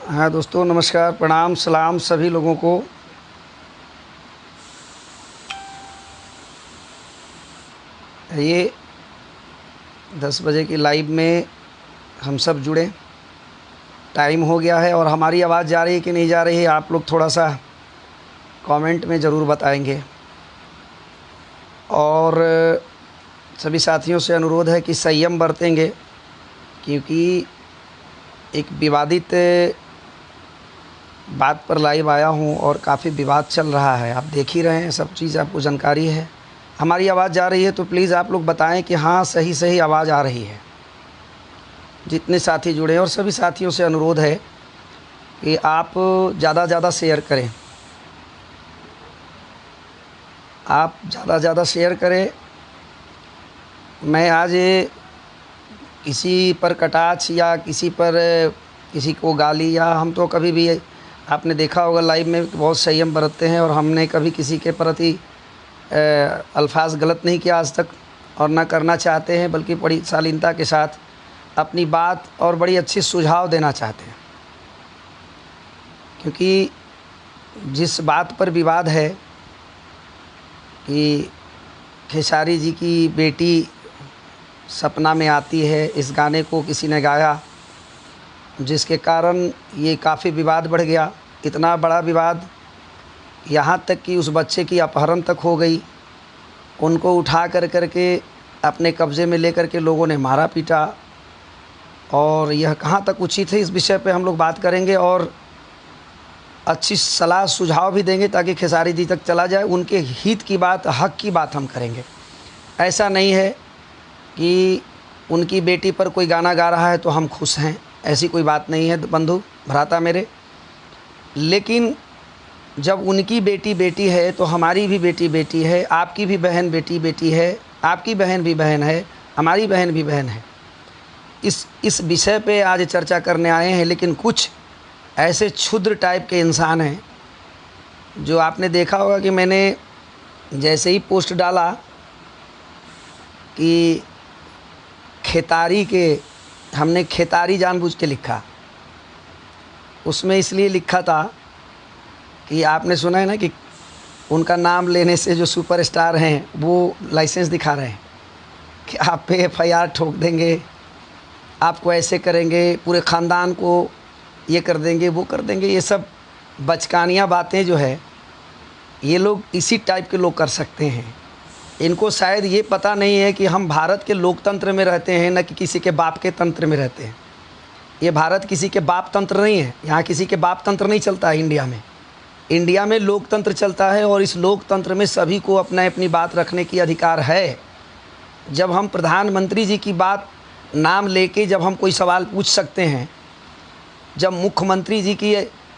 हाँ दोस्तों, नमस्कार, प्रणाम, सलाम सभी लोगों को। ये 10 बजे की लाइव में हम सब जुड़े। टाइम हो गया है और हमारी आवाज़ जा रही है कि नहीं जा रही है, आप लोग थोड़ा सा कमेंट में ज़रूर बताएंगे। और सभी साथियों से अनुरोध है कि संयम बरतेंगे, क्योंकि एक विवादित बात पर लाइव आया हूँ और काफ़ी विवाद चल रहा है। आप देख ही रहे हैं, सब चीज़ आपको जानकारी है। हमारी आवाज़ जा रही है तो प्लीज़ आप लोग बताएं कि हाँ सही आवाज़ आ रही है। जितने साथी जुड़े हैं और सभी साथियों से अनुरोध है कि आप ज़्यादा शेयर करें। आप ज़्यादा शेयर करें। मैं आज किसी पर कटाक्ष या किसी पर किसी को गाली, या हम तो कभी भी, आपने देखा होगा लाइव में, बहुत संयम बरतते हैं और हमने कभी किसी के प्रति अल्फाज गलत नहीं किया आज तक और ना करना चाहते हैं, बल्कि बड़ी शालीनता के साथ अपनी बात और बड़ी अच्छी सुझाव देना चाहते हैं। क्योंकि जिस बात पर विवाद है कि खेसारी जी की बेटी सपना में आती है, इस गाने को किसी ने गाया, जिसके कारण ये काफ़ी विवाद बढ़ गया। इतना बड़ा विवाद, यहाँ तक कि उस बच्चे की अपहरण तक हो गई। उनको उठा करके अपने कब्ज़े में लेकर के लोगों ने मारा पीटा। और यह कहाँ तक उचित है, इस विषय पे हम लोग बात करेंगे और अच्छी सलाह सुझाव भी देंगे ताकि खेसारी जी तक चला जाए। उनके हित की बात, हक की बात हम करेंगे। ऐसा नहीं है कि उनकी बेटी पर कोई गाना गा रहा है तो हम खुश हैं, ऐसी कोई बात नहीं है बंधु भ्राता मेरे। लेकिन जब उनकी बेटी बेटी है तो हमारी भी बेटी बेटी है, आपकी भी बहन बेटी बेटी है, आपकी बहन भी बहन है, हमारी बहन भी बहन है। इस विषय पे आज चर्चा करने आए हैं। लेकिन कुछ ऐसे क्षुद्र टाइप के इंसान हैं जो, आपने देखा होगा कि मैंने जैसे ही पोस्ट डाला कि खेतारी के, हमने खेतारी जानबूझ के लिखा। उसमें इसलिए लिखा था कि आपने सुना है ना कि उनका नाम लेने से जो सुपरस्टार हैं वो लाइसेंस दिखा रहे हैं कि आप पे एफआईआर ठोक देंगे, आपको ऐसे करेंगे, पूरे ख़ानदान को ये कर देंगे, वो कर देंगे। ये सब बचकानियाँ बातें जो है, ये लोग इसी टाइप के लोग कर सकते हैं। इनको शायद ये पता नहीं है कि हम भारत के लोकतंत्र में रहते हैं, न कि किसी के बाप के तंत्र में रहते हैं। ये भारत किसी के बाप तंत्र नहीं है। यहाँ किसी के बाप तंत्र नहीं चलता है। इंडिया में लोकतंत्र चलता है और इस लोकतंत्र में सभी को अपनी बात रखने की अधिकार है। जब हम प्रधानमंत्री जी की बात नाम लेके जब हम कोई सवाल पूछ सकते हैं, जब मुख्यमंत्री जी की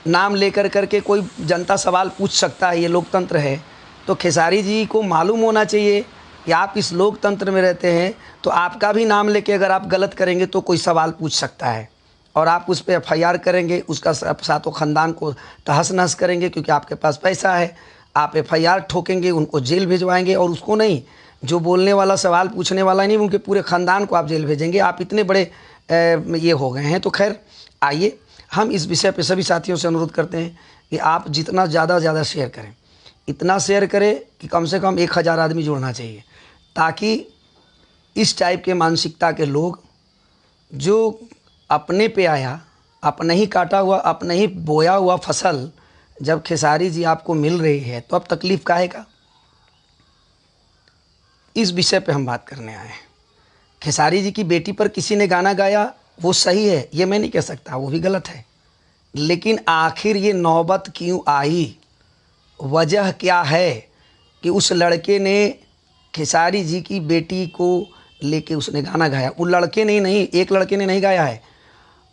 नाम लेकर करके कोई जनता सवाल पूछ सकता है, ये लोकतंत्र है, तो खेसारी जी को मालूम होना चाहिए कि आप इस लोकतंत्र में रहते हैं, तो आपका भी नाम लेके अगर आप गलत करेंगे तो कोई सवाल पूछ सकता है और आप उस पर एफआईआर करेंगे, उसका सातों ख़ानदान को तहस नहस करेंगे क्योंकि आपके पास पैसा है। आप एफआईआर ठोकेंगे, उनको जेल भिजवाएंगे, और उसको नहीं, जो बोलने वाला, सवाल पूछने वाला नहीं, उनके पूरे ख़ानदान को आप जेल भेजेंगे। आप इतने बड़े ये हो गए हैं। तो खैर, आइए हम इस विषय पे सभी साथियों से अनुरोध करते हैं कि आप जितना ज़्यादा शेयर करें, इतना शेयर करें कि कम से कम 1000 आदमी जुड़ना चाहिए, ताकि इस टाइप के मानसिकता के लोग, जो अपने पे आया, अपने ही काटा हुआ, अपने ही बोया हुआ फसल जब खेसारी जी आपको मिल रही है तो अब तकलीफ़ काहे का। इस विषय पे हम बात करने आए हैं। खेसारी जी की बेटी पर किसी ने गाना गाया, वो सही है, ये मैं नहीं कह सकता, वो भी गलत है। लेकिन आखिर ये नौबत क्यों आई, वजह क्या है कि उस लड़के ने खेसारी जी की बेटी को लेके उसने गाना गाया। वो लड़के ने नहीं, एक लड़के ने नहीं गाया है,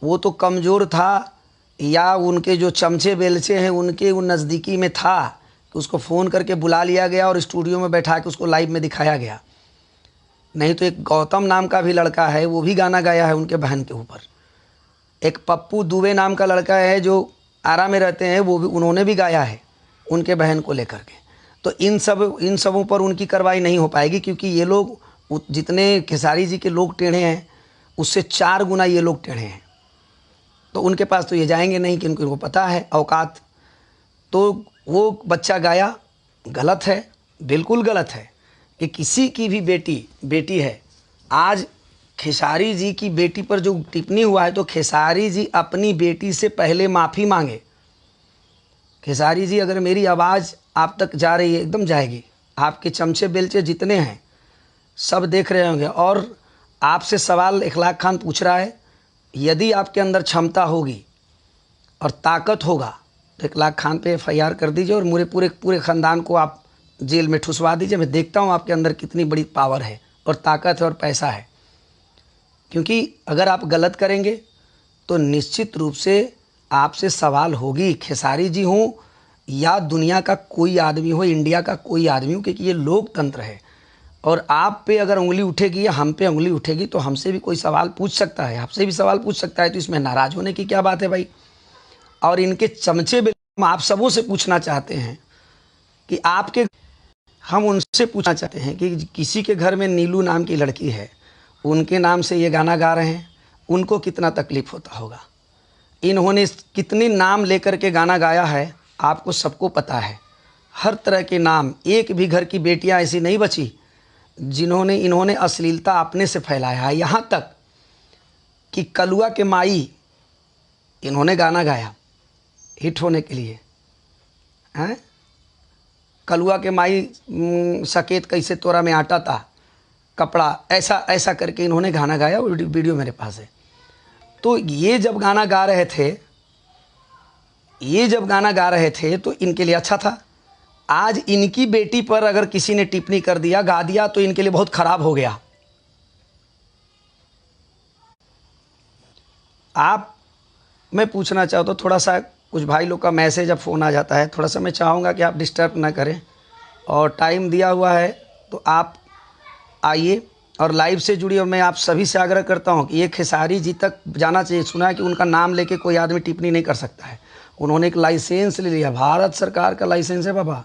वो तो कमज़ोर था, या उनके जो चमचे बेलचे हैं उनके वो नज़दीकी में था कि उसको फ़ोन करके बुला लिया गया और स्टूडियो में बैठा के उसको लाइव में दिखाया गया। नहीं तो एक गौतम नाम का भी लड़का है, वो भी गाना गाया है उनके बहन के ऊपर। एक पप्पू दुबे नाम का लड़का है जो आरा में रहते हैं, वो भी, उन्होंने भी गाया है उनके बहन को लेकर के। तो इन सबों पर उनकी कार्रवाई नहीं हो पाएगी, क्योंकि ये लोग, जितने खेसारी जी के लोग टेढ़े हैं उससे 4 गुना ये लोग टेढ़े हैं। तो उनके पास तो ये जाएंगे नहीं कि उनको पता है औकात। तो वो बच्चा गाया, गलत है, बिल्कुल गलत है कि किसी की भी बेटी है। आज खेसारी जी की बेटी पर जो टिप्पणी हुआ है, तो खेसारी जी अपनी बेटी से पहले माफ़ी मांगे। खेसारी जी, अगर मेरी आवाज़ आप तक जा रही है, एकदम जाएगी। आपके चमचे बेलचे जितने हैं सब देख रहे होंगे। और आपसे सवाल इखलाक खान पूछ रहा है, यदि आपके अंदर क्षमता होगी और ताकत होगा तो इखलाक खान पे FIR कर दीजिए और मेरे पूरे ख़ानदान को आप जेल में ठुसवा दीजिए। मैं देखता हूँ आपके अंदर कितनी बड़ी पावर है और ताकत है और पैसा है। क्योंकि अगर आप गलत करेंगे तो निश्चित रूप से आपसे सवाल होगी। खेसारी जी हों या दुनिया का कोई आदमी हो, इंडिया का कोई आदमी हो, क्योंकि ये लोकतंत्र है। और आप पे अगर उंगली उठेगी या हम पे उंगली उठेगी तो हमसे भी कोई सवाल पूछ सकता है, आपसे भी सवाल पूछ सकता है। तो इसमें नाराज़ होने की क्या बात है भाई। और इनके चमचे हम आप सबों से पूछना चाहते हैं कि हम उनसे पूछना चाहते हैं कि किसी के घर में नीलू नाम की लड़की है, उनके नाम से ये गाना गा रहे हैं, उनको कितना तकलीफ़ होता होगा। इन्होंने कितने नाम लेकर के गाना गाया है, आपको सबको पता है। हर तरह के नाम, एक भी घर की बेटियां ऐसी नहीं बची इन्होंने अश्लीलता अपने से फैलाया है। यहाँ तक कि कलुआ के माई इन्होंने गाना गाया हिट होने के लिए हैं। कलुआ के माई सकेत कैसे तोरा में आटा था कपड़ा, ऐसा करके इन्होंने गाना गाया। वीडियो मेरे पास है। तो ये जब गाना गा रहे थे तो इनके लिए अच्छा था। आज इनकी बेटी पर अगर किसी ने टिप्पणी कर दिया, गा दिया, तो इनके लिए बहुत ख़राब हो गया। मैं पूछना चाहता हूँ, थोड़ा सा कुछ भाई लोग का मैसेज या फ़ोन आ जाता है, थोड़ा सा मैं चाहूँगा कि आप डिस्टर्ब ना करें और टाइम दिया हुआ है तो आप आइए और लाइव से जुड़िए। और मैं आप सभी से आग्रह करता हूँ कि ये खेसारी जी तक जाना चाहिए। सुना है कि उनका नाम लेके कोई आदमी टिप्पणी नहीं कर सकता है। उन्होंने एक लाइसेंस ले लिया, भारत सरकार का लाइसेंस है बाबा,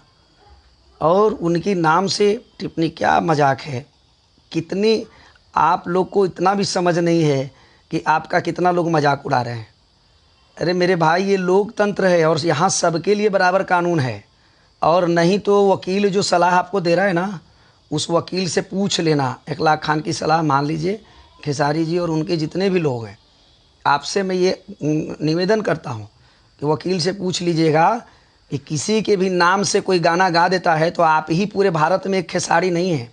और उनकी नाम से टिप्पणी, क्या मजाक है। कितनी आप लोग को इतना भी समझ नहीं है कि आपका कितना लोग मजाक उड़ा रहे हैं। अरे मेरे भाई, ये लोकतंत्र है और यहाँ सबके लिए बराबर कानून है। और नहीं तो वकील जो सलाह आपको दे रहा है ना, उस वकील से पूछ लेना। इखलाक खान की सलाह मान लीजिए, खेसारी जी और उनके जितने भी लोग हैं, आपसे मैं ये निवेदन करता हूँ कि वकील से पूछ लीजिएगा कि किसी के भी नाम से कोई गाना गा देता है तो आप ही पूरे भारत में एक खेसारी नहीं है,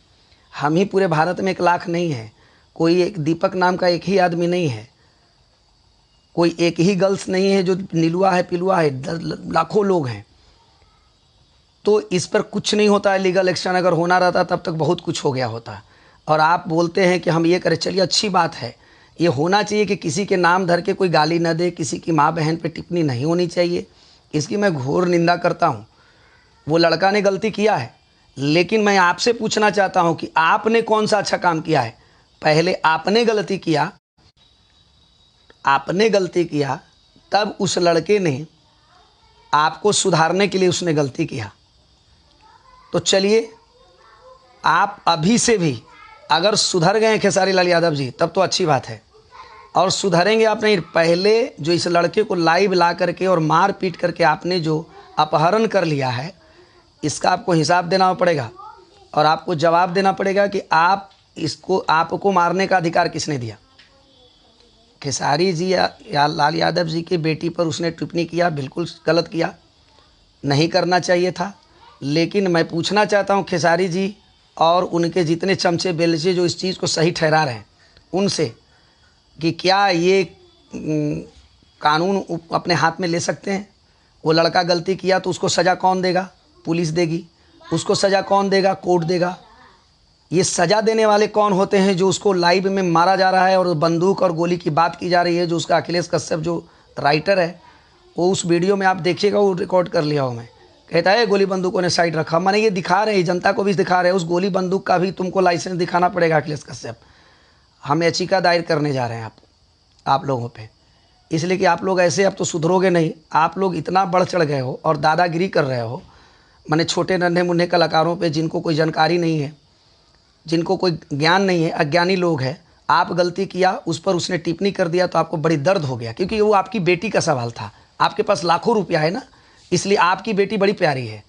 हम ही पूरे भारत में 1 लाख नहीं है, कोई एक दीपक नाम का एक ही आदमी नहीं है, कोई एक ही गर्ल्स नहीं है जो नीलुआ है पिलुआ है, लाखों लोग हैं। तो इस पर कुछ नहीं होता है। लीगल एक्शन अगर होना रहता तब तक बहुत कुछ हो गया होता। और आप बोलते हैं कि हम ये करें, चलिए अच्छी बात है। ये होना चाहिए कि किसी के नाम धर के कोई गाली न दे, किसी की माँ बहन पे टिप्पणी नहीं होनी चाहिए। इसकी मैं घोर निंदा करता हूँ। वो लड़का ने गलती किया है, लेकिन मैं आपसे पूछना चाहता हूँ कि आपने कौन सा अच्छा काम किया है। पहले आपने गलती किया, तब उस लड़के ने आपको सुधारने के लिए उसने गलती किया। तो चलिए, आप अभी से भी अगर सुधर गए खेसारी लाल यादव जी, तब तो अच्छी बात है। और सुधरेंगे आप नहीं, पहले जो इस लड़के को लाइव ला करके और मार पीट करके आपने जो अपहरण कर लिया है, इसका आपको हिसाब देना पड़ेगा और आपको जवाब देना पड़ेगा कि आपको मारने का अधिकार किसने दिया। खेसारी जी या लाल यादव जी की बेटी पर उसने टिप्पणी किया, बिल्कुल गलत किया, नहीं करना चाहिए था। लेकिन मैं पूछना चाहता हूं खेसारी जी और उनके जितने चमचे बेलचे जो इस चीज़ को सही ठहरा रहे हैं उनसे, कि क्या ये कानून अपने हाथ में ले सकते हैं। वो लड़का गलती किया तो उसको सज़ा कौन देगा? पुलिस देगी। उसको सज़ा कौन देगा? कोर्ट देगा। ये सज़ा देने वाले कौन होते हैं? जो उसको लाइव में मारा जा रहा है और बंदूक और गोली की बात की जा रही है, जो उसका अखिलेश कश्यप जो राइटर है, वो उस वीडियो में आप देखिएगा, वो रिकॉर्ड कर लिया हो। मैं कहता है गोली बंदूकों ने साइड रखा। मैंने ये दिखा रहे हैं, जनता को भी दिखा रहे हैं। उस गोली बंदूक का भी तुमको लाइसेंस दिखाना पड़ेगा अखिलेश कश्यप। हम याचिका दायर करने जा रहे हैं आप लोगों पे, इसलिए कि आप लोग ऐसे अब तो सुधरोगे नहीं। आप लोग इतना बढ़ चढ़ गए हो और दादागिरी कर रहे हो, मैंने छोटे नन्हे मुन्ने कलाकारों पे जिनको कोई जानकारी नहीं है, जिनको कोई ज्ञान नहीं है, अज्ञानी लोग हैं, आप गलती किया, उस पर उसने टिप्पणी कर दिया तो आपको बड़ी दर्द हो गया, क्योंकि वो आपकी बेटी का सवाल था। आपके पास लाखों रुपया है ना, इसलिए आपकी बेटी बड़ी प्यारी है,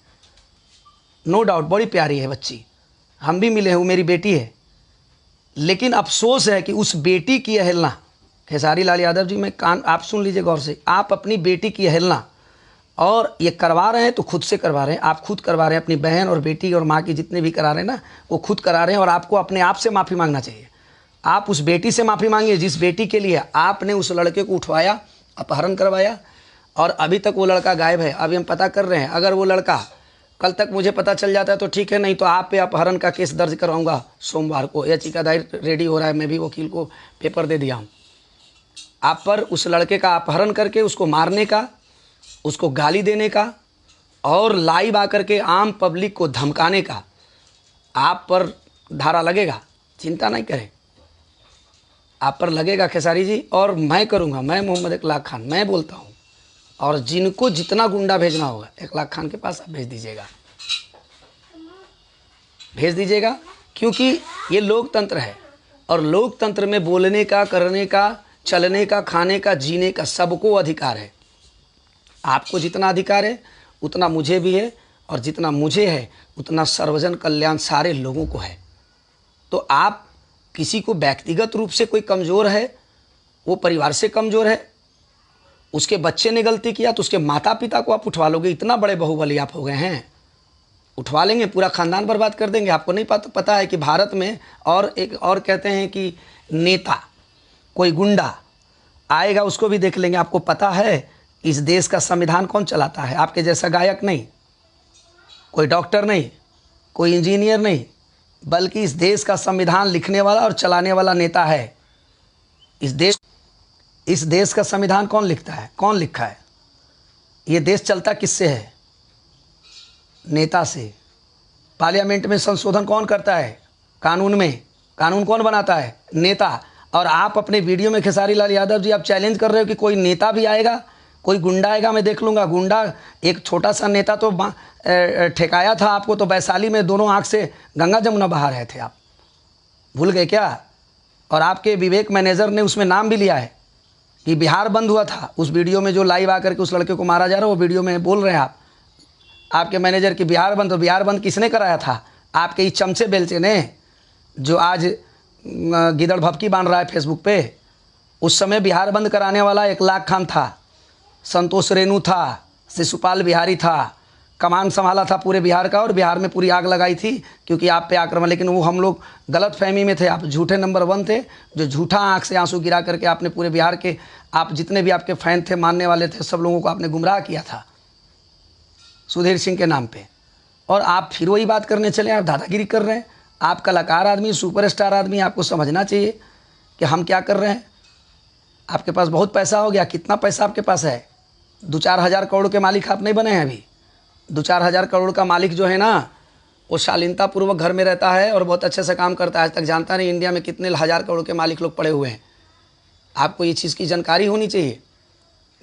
नो डाउट बड़ी प्यारी है बच्ची, हम भी मिले हैं, वो मेरी बेटी है। लेकिन अफसोस है कि उस बेटी की अवहेलना, खेसारी लाल यादव जी, मैं कान आप सुन लीजिए गौर से, आप अपनी बेटी की अवहेलना, और ये करवा रहे हैं तो खुद से करवा रहे हैं, आप खुद करवा रहे हैं, अपनी बहन और बेटी और माँ की जितने भी करा रहे हैं ना, वो खुद करा रहे हैं। और आपको अपने आप से माफ़ी मांगना चाहिए। आप उस बेटी से माफ़ी मांगिए जिस बेटी के लिए आपने उस लड़के को उठवाया, अपहरण करवाया, और अभी तक वो लड़का गायब है। अभी हम पता कर रहे हैं, अगर वो लड़का कल तक मुझे पता चल जाता है तो ठीक है, नहीं तो आप पे अपहरण का केस दर्ज करवाऊंगा सोमवार को। याचिका दायर रेडी हो रहा है, मैं भी वकील को पेपर दे दिया हूँ। आप पर उस लड़के का अपहरण करके उसको मारने का, उसको गाली देने का और लाइव आकर के आम पब्लिक को धमकाने का आप पर धारा लगेगा, चिंता नहीं करें, आप पर लगेगा खेसारी जी। और मैं करूँगा, मैं मोहम्मद इकलाक खान, मैं बोलता हूँ, और जिनको जितना गुंडा भेजना होगा इकलाक खान के पास आप भेज दीजिएगा, भेज दीजिएगा, क्योंकि ये लोकतंत्र है, और लोकतंत्र में बोलने का, करने का, चलने का, खाने का, जीने का सबको अधिकार है। आपको जितना अधिकार है उतना मुझे भी है, और जितना मुझे है उतना सर्वजन कल्याण सारे लोगों को है। तो आप किसी को व्यक्तिगत रूप से कोई कमज़ोर है, वो परिवार से कमज़ोर है, उसके बच्चे ने गलती किया तो उसके माता पिता को आप उठवा लोगे, इतना बड़े बाहुबली आप हो गए हैं, उठवा लेंगे, पूरा ख़ानदान बर्बाद कर देंगे। आपको नहीं पता है कि भारत में, और एक और कहते हैं कि नेता, कोई गुंडा आएगा उसको भी देख लेंगे। आपको पता है इस देश का संविधान कौन चलाता है? आपके जैसा गायक नहीं, कोई डॉक्टर नहीं, कोई इंजीनियर नहीं, बल्कि इस देश का संविधान लिखने वाला और चलाने वाला नेता है। इस देश का संविधान कौन लिखता है? कौन लिखा है? ये देश चलता किससे है? नेता से। पार्लियामेंट में संशोधन कौन करता है? कानून में कानून कौन बनाता है? नेता। और आप अपने वीडियो में खेसारी लाल यादव जी आप चैलेंज कर रहे हो कि कोई नेता भी आएगा, कोई गुंडा आएगा, मैं देख लूँगा। गुंडा एक छोटा सा नेता तो ठेकाया था आपको, तो वैशाली में दोनों आँख से गंगा जमुना बहा रहे थे, आप भूल गए क्या? और आपके विवेक मैनेजर ने उसमें नाम भी लिया है कि बिहार बंद हुआ था। उस वीडियो में जो लाइव आकर के उस लड़के को मारा जा रहा है, वो वीडियो में बोल रहे हैं आप, आपके मैनेजर की बिहार बंद। तो बिहार बंद किसने कराया था? आपके इस चमचे बेलचे ने, जो आज गिदड़ भपकी बांध रहा है फेसबुक पे। उस समय बिहार बंद कराने वाला इकलाक खान था, संतोष रेणु था, शिशुपाल बिहारी था, कमान संभाला था पूरे बिहार का, और बिहार में पूरी आग लगाई थी क्योंकि आप पे आक्रमण। लेकिन वो हम लोग गलत फहमी में थे, आप झूठे नंबर 1 थे, जो झूठा आंख से आंसू गिरा करके आपने पूरे बिहार के, आप जितने भी आपके फैन थे, मानने वाले थे, सब लोगों को आपने गुमराह किया था सुधीर सिंह के नाम पे। और आप फिर वही बात करने चले, आप दादागिरी कर रहे हैं। आप कलाकार आदमी, सुपरस्टार आदमी, आपको समझना चाहिए कि हम क्या कर रहे हैं। आपके पास बहुत पैसा हो गया, कितना पैसा आपके पास है? 2-4 हज़ार करोड़ के मालिक आप नहीं बने हैं अभी। 2-4 हज़ार करोड़ का मालिक जो है ना, वो शालीनतापूर्वक घर में रहता है और बहुत अच्छे से काम करता है। आज तक जानता नहीं इंडिया में कितने हज़ार करोड़ के मालिक लोग पड़े हुए हैं। आपको ये चीज़ की जानकारी होनी चाहिए।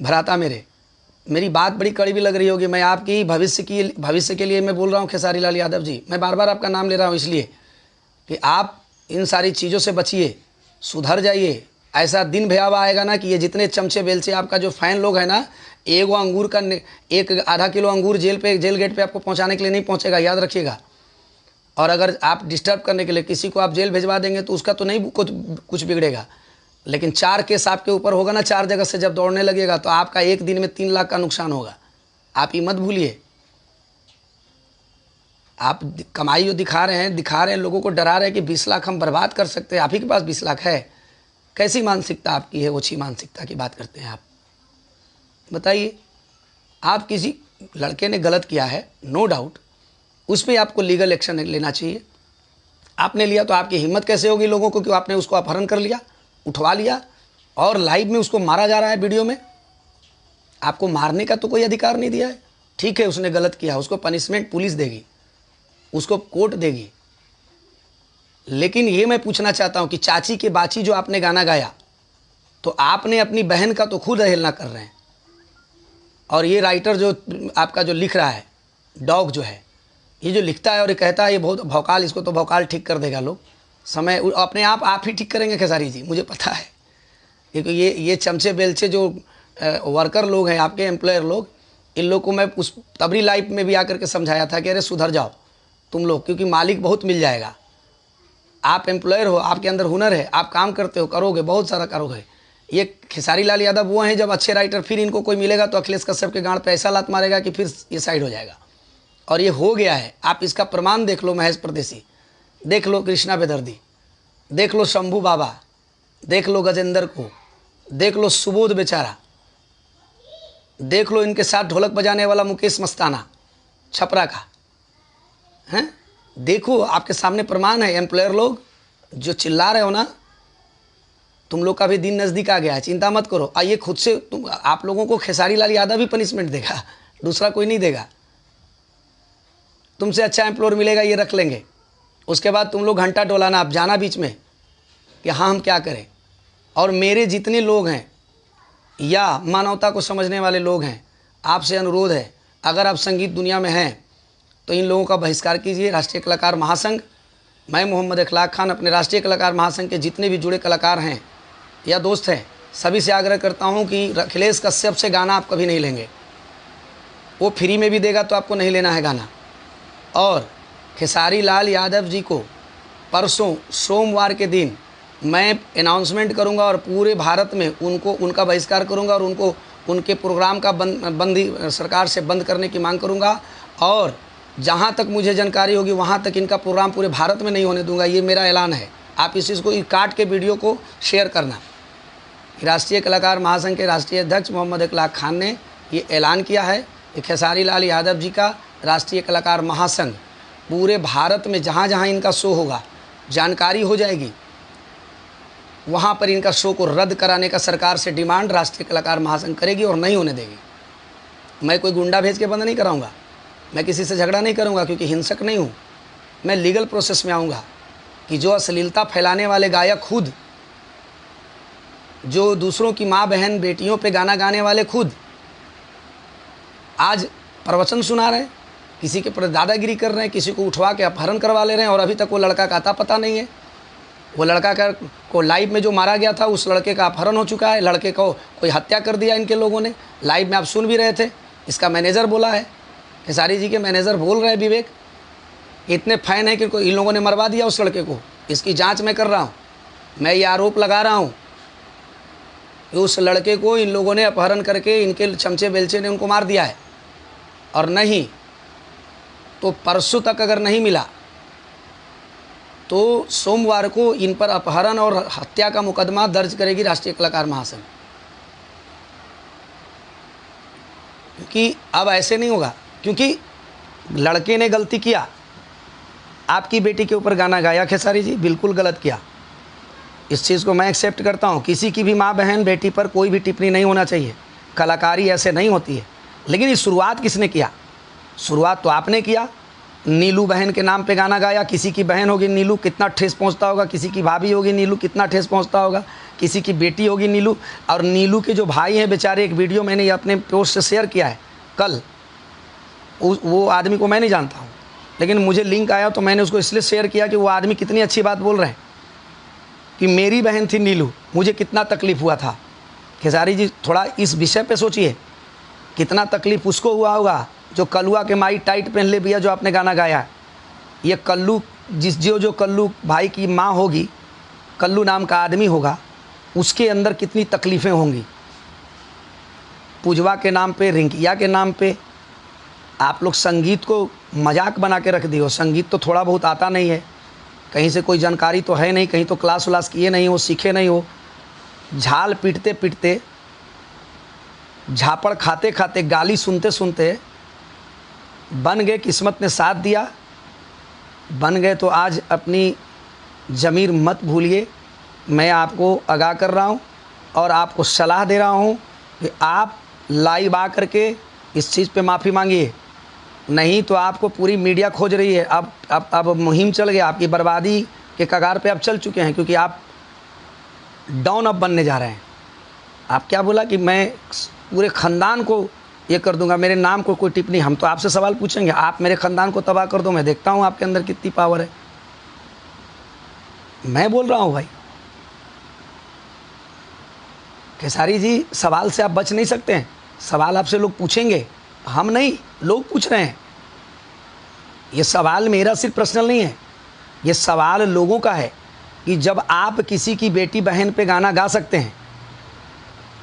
भ्राता मेरी बात बड़ी कड़वी लग रही होगी, मैं आपकी भविष्य के लिए मैं बोल रहा हूँ खेसारी लाल यादव जी। मैं बार बार आपका नाम ले रहा हूँ इसलिए कि आप इन सारी चीज़ों से बचिए, सुधर जाइए। ऐसा दिन भयावह आएगा ना कि ये जितने चमचे बेलचे आपका जो फैन लोग हैं ना, एक अंगूर का एक आधा किलो अंगूर जेल गेट पे आपको पहुंचाने के लिए नहीं पहुंचेगा, याद रखिएगा। और अगर आप डिस्टर्ब करने के लिए किसी को आप जेल भिजवा देंगे तो उसका तो नहीं कुछ बिगड़ेगा, लेकिन 4 केस आपके ऊपर होगा ना, 4 जगह से जब दौड़ने लगेगा तो आपका एक दिन में 3 लाख का नुकसान होगा। आप ये मत भूलिए। आप कमाई जो दिखा रहे हैं, लोगों को डरा रहे हैं कि 20 लाख हम बर्बाद कर सकते हैं। आप ही के पास 20 लाख है? कैसी मानसिकता आपकी है? ओछी मानसिकता की बात करते हैं आप, बताइए। आप किसी लड़के ने गलत किया है, नो डाउट, उस पर आपको लीगल एक्शन लेना चाहिए। आपने लिया तो आपकी हिम्मत कैसे होगी लोगों को कि आपने उसको अपहरण कर लिया, उठवा लिया, और लाइव में उसको मारा जा रहा है वीडियो में। आपको मारने का तो कोई अधिकार नहीं दिया है। ठीक है, उसने गलत किया, उसको पनिशमेंट पुलिस देगी, उसको कोर्ट देगी। लेकिन ये मैं पूछना चाहता हूँ कि चाची के बाची जो आपने गाना गाया, तो आपने अपनी बहन का तो खुद अवहेलना कर रहे हैं। और ये राइटर जो आपका जो लिख रहा है, डॉग जो है, ये जो लिखता है और ये कहता है ये बहुत भौकाल, इसको तो भौकाल ठीक कर देगा लोग, समय अपने आप ही ठीक करेंगे खेसारी जी, मुझे पता है, क्योंकि ये चमचे बेलचे जो वर्कर लोग हैं, आपके एम्प्लॉयर लोग, इन लोग को मैं उस तबरी लाइफ में भी आकर के समझाया था कि अरे सुधर जाओ तुम लोग, क्योंकि मालिक बहुत मिल जाएगा। आप एम्प्लॉयर हो, आपके अंदर हुनर है, आप काम करते हो, करोगे, बहुत सारा करोगे। ये खेसारी लाल यादव वो हैं जब अच्छे राइटर, फिर इनको कोई मिलेगा तो अखिलेश कश्यप के गांड पे ऐसा लात मारेगा कि फिर ये साइड हो जाएगा, और ये हो गया है। आप इसका प्रमाण देख लो, महेश परदेसी देख लो, कृष्णा बेदर्दी देख लो, शंभू बाबा देख लो, गजेंद्र को देख लो, सुबोध बेचारा देख लो, इनके साथ ढोलक बजाने वाला मुकेश मस्ताना छपरा का हैं, देखो आपके सामने प्रमाण है। एम्प्लॉयर लोग जो चिल्ला रहे हो ना, तुम लोग का भी दिन नज़दीक आ गया है, चिंता मत करो। आइए खुद से आप लोगों को खेसारी लाल यादव भी पनिशमेंट देगा, दूसरा कोई नहीं देगा। तुमसे अच्छा एम्प्लॉयर मिलेगा, ये रख लेंगे। उसके बाद तुम लोग घंटा डोलाना, आप जाना बीच में कि हाँ हम क्या करें। और मेरे जितने लोग हैं या मानवता को समझने वाले लोग हैं, आपसे अनुरोध है, अगर आप संगीत दुनिया में हैं तो इन लोगों का बहिष्कार कीजिए। राष्ट्रीय कलाकार महासंघ, मैं मोहम्मद इखलाक खान अपने राष्ट्रीय कलाकार महासंघ के जितने भी जुड़े कलाकार हैं या दोस्त हैं, सभी से आग्रह करता हूं कि अखिलेश कश्यप से गाना आप कभी नहीं लेंगे। वो फ्री में भी देगा तो आपको नहीं लेना है गाना। और खेसारी लाल यादव जी को परसों सोमवार के दिन मैं अनाउंसमेंट करूंगा और पूरे भारत में उनका बहिष्कार करूंगा और उनके प्रोग्राम का बंदी सरकार से बंद करने की मांग करूंगा। और जहां तक मुझे जानकारी होगी वहां तक इनका प्रोग्राम पूरे भारत में नहीं होने दूंगा, ये मेरा ऐलान है। आप इस चीज़ को काट के वीडियो को शेयर करना। राष्ट्रीय कलाकार महासंघ के राष्ट्रीय अध्यक्ष मोहम्मद इखलाक खान ने ये ऐलान किया है कि खेसारी लाल यादव जी का राष्ट्रीय कलाकार महासंघ पूरे भारत में जहाँ जहाँ इनका शो होगा, जानकारी हो जाएगी, वहाँ पर इनका शो को रद्द कराने का सरकार से डिमांड राष्ट्रीय कलाकार महासंघ करेगी और नहीं होने देगी। मैं कोई गुंडा भेज के बंद नहीं कराऊंगा, मैं किसी से झगड़ा नहीं करूंगा, क्योंकि हिंसक नहीं हूँ। मैं लीगल प्रोसेस में आऊँगा कि जो अश्लीलता फैलाने वाले गायक खुद, जो दूसरों की माँ बहन बेटियों पे गाना गाने वाले खुद आज प्रवचन सुना रहे हैं, किसी के पर दादागिरी कर रहे हैं, किसी को उठवा के अपहरण करवा ले रहे हैं, और अभी तक वो लड़का का आता पता नहीं है। वो लड़का को लाइव में जो मारा गया था, उस लड़के का अपहरण हो चुका है, लड़के को कोई हत्या कर दिया इनके लोगों ने। लाइव में आप सुन भी रहे थे, इसका मैनेजर बोला है, खेसारी जी के मैनेजर बोल रहे हैं, विवेक इतने फैन है कि इन लोगों ने मरवा दिया उस लड़के को। इसकी जांच मैं कर रहा हूँ, मैं ये आरोप लगा रहा हूँ कि उस लड़के को इन लोगों ने अपहरण करके इनके चमचे बेलचे ने उनको मार दिया है। और नहीं तो परसों तक अगर नहीं मिला तो सोमवार को इन पर अपहरण और हत्या का मुकदमा दर्ज करेगी राष्ट्रीय कलाकार महासंघ। क्योंकि अब ऐसे नहीं होगा, क्योंकि लड़के ने गलती किया, आपकी बेटी के ऊपर गाना गाया खेसारी जी, बिल्कुल गलत किया, इस चीज़ को मैं एक्सेप्ट करता हूँ। किसी की भी माँ बहन बेटी पर कोई भी टिप्पणी नहीं होना चाहिए, कलाकारी ऐसे नहीं होती है। लेकिन ये शुरुआत किसने किया? शुरुआत तो आपने किया। नीलू बहन के नाम पे गाना गाया, किसी की बहन होगी नीलू, कितना ठेस पहुंचता होगा, किसी की भाभी होगी नीलू, कितना ठेस पहुंचता होगा, किसी की बेटी होगी नीलू। और नीलू के जो भाई हैं बेचारे, एक वीडियो मैंने अपने पोस्ट से शेयर किया है कल, वो आदमी को मैं नहीं जानता हूँ, लेकिन मुझे लिंक आया तो मैंने उसको इसलिए शेयर किया कि वो आदमी कितनी अच्छी बात बोल रहे हैं कि मेरी बहन थी नीलू, मुझे कितना तकलीफ़ हुआ था। खेसारी जी थोड़ा इस विषय पे सोचिए, कितना तकलीफ़ उसको हुआ होगा जो कलुआ के माई टाइट पहन ले भैया, जो आपने गाना गाया। ये कल्लू जो कल्लू भाई की माँ होगी, कल्लू नाम का आदमी होगा, उसके अंदर कितनी तकलीफ़ें होंगी। पूजवा के नाम पे, रिंकिया के नाम पे आप लोग संगीत को मजाक बना के रख दिए। संगीत तो थोड़ा बहुत आता नहीं है, कहीं से कोई जानकारी तो है नहीं, कहीं तो क्लास व्लास किए नहीं हो, सीखे नहीं हो। झाल पीटते पीटते, झापड़ खाते खाते, गाली सुनते सुनते बन गए, किस्मत ने साथ दिया, बन गए। तो आज अपनी ज़मीर मत भूलिए। मैं आपको आगाह कर रहा हूँ और आपको सलाह दे रहा हूँ कि आप लाइव आ करके इस चीज़ पे माफ़ी मांगिए, नहीं तो आपको पूरी मीडिया खोज रही है। अब मुहिम चल गया, आपकी बर्बादी के कगार पे आप चल चुके हैं, क्योंकि आप डाउन अप बनने जा रहे हैं। आप क्या बोला कि मैं पूरे ख़ानदान को ये कर दूंगा, मेरे नाम को कोई टिप्पणी। हम तो आपसे सवाल पूछेंगे, आप मेरे ख़ानदान को तबाह कर दो, मैं देखता हूँ आपके अंदर कितनी पावर है। मैं बोल रहा हूँ भाई। खेसारी जी, सवाल से आप बच नहीं सकते हैं। सवाल आपसे लोग पूछेंगे, हम नहीं, लोग पूछ रहे हैं। ये सवाल मेरा सिर्फ पर्सनल नहीं है, ये सवाल लोगों का है कि जब आप किसी की बेटी बहन पे गाना गा सकते हैं,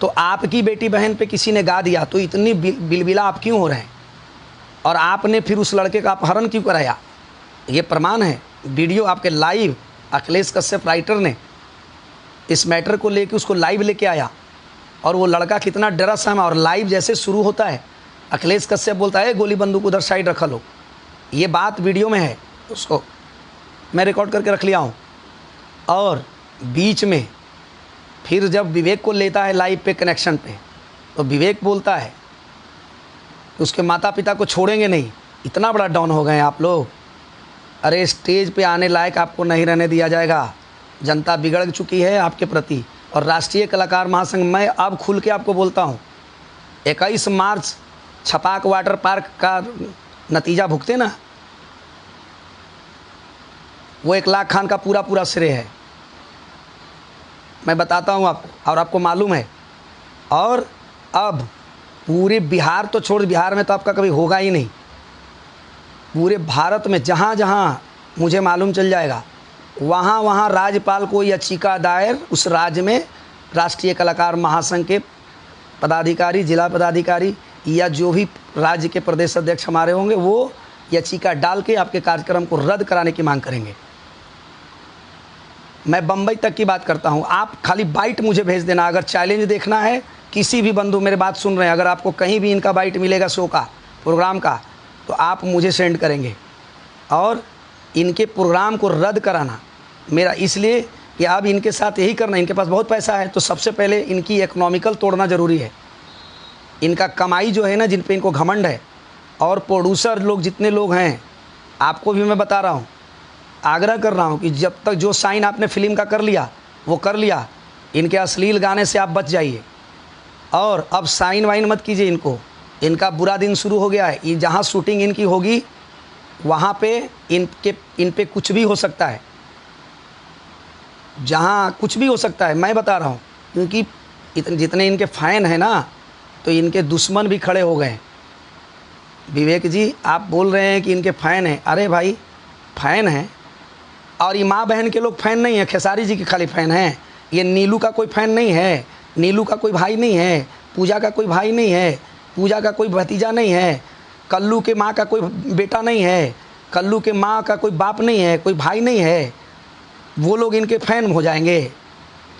तो आपकी बेटी बहन पे किसी ने गा दिया तो इतनी बिलबिला आप क्यों हो रहे हैं? और आपने फिर उस लड़के का अपहरण क्यों कराया? ये प्रमाण है, वीडियो आपके लाइव, अखिलेश कश्यप राइटर ने इस मैटर को लेके उसको लाइव लेके आया, और वो लड़का कितना डरा सहमा। और लाइव जैसे शुरू होता है, अखिलेश कश्यप बोलता है गोली बंदूक उधर साइड रखा लो। ये बात वीडियो में है, उसको मैं रिकॉर्ड करके रख लिया हूँ। और बीच में फिर जब विवेक को लेता है लाइव पे कनेक्शन पे, तो विवेक बोलता है कि उसके माता पिता को छोड़ेंगे नहीं। इतना बड़ा डाउन हो गए आप लोग। अरे स्टेज पे आने लायक आपको नहीं रहने दिया जाएगा। जनता बिगड़ चुकी है आपके प्रति। और राष्ट्रीय कलाकार महासंघ, मैं अब खुल के आपको बोलता हूँ, 21 मार्च छपाक वाटर पार्क का नतीजा भुगते ना, वो 1 लाख खान का पूरा श्रेय है। मैं बताता हूँ आपको, और आपको मालूम है। और अब पूरे बिहार तो छोड़, बिहार में तो आपका कभी होगा ही नहीं। पूरे भारत में जहाँ जहाँ मुझे मालूम चल जाएगा, वहाँ वहाँ राज्यपाल को याचिका दायर, उस राज्य में राष्ट्रीय कलाकार महासंघ के पदाधिकारी, जिला पदाधिकारी या जो भी राज्य के प्रदेश अध्यक्ष हमारे होंगे, वो याचिका डाल के आपके कार्यक्रम को रद्द कराने की मांग करेंगे। मैं बम्बई तक की बात करता हूँ। आप खाली बाइट मुझे भेज देना। अगर चैलेंज देखना है, किसी भी बंधु मेरे बात सुन रहे हैं, अगर आपको कहीं भी इनका बाइट मिलेगा शो का, प्रोग्राम का, तो आप मुझे सेंड करेंगे। और इनके प्रोग्राम को रद्द कराना मेरा इसलिए कि अब इनके साथ यही करना, इनके पास बहुत पैसा है, तो सबसे पहले इनकी इकोनॉमिकल तोड़ना ज़रूरी है। इनका कमाई जो है ना, जिन पे इनको घमंड है, और प्रोड्यूसर लोग जितने लोग हैं, आपको भी मैं बता रहा हूँ, आग्रह कर रहा हूँ कि जब तक जो साइन आपने फिल्म का कर लिया वो कर लिया। इनके अश्लील गाने से आप बच जाइए, और अब साइन वाइन मत कीजिए इनको। इनका बुरा दिन शुरू हो गया है। ये जहाँ शूटिंग इनकी होगी वहाँ पे इन पे कुछ भी हो सकता है, जहाँ कुछ भी हो सकता है, मैं बता रहा हूँ। क्योंकि जितने इनके फ़ैन हैं ना, तो इनके दुश्मन भी खड़े हो गए। विवेक जी, आप बोल रहे हैं कि इनके फ़ैन हैं। अरे भाई, फ़ैन हैं, और ये माँ बहन के लोग फ़ैन नहीं है, खेसारी जी के खाली फ़ैन हैं। ये नीलू का कोई फ़ैन नहीं है, नीलू का कोई भाई नहीं है, पूजा का कोई भाई नहीं है, पूजा का कोई भतीजा नहीं है, कल्लू के माँ का कोई बेटा नहीं है, कल्लू के माँ का कोई बाप नहीं है, कोई भाई नहीं है। वो लोग इनके फ़ैन हो जाएंगे,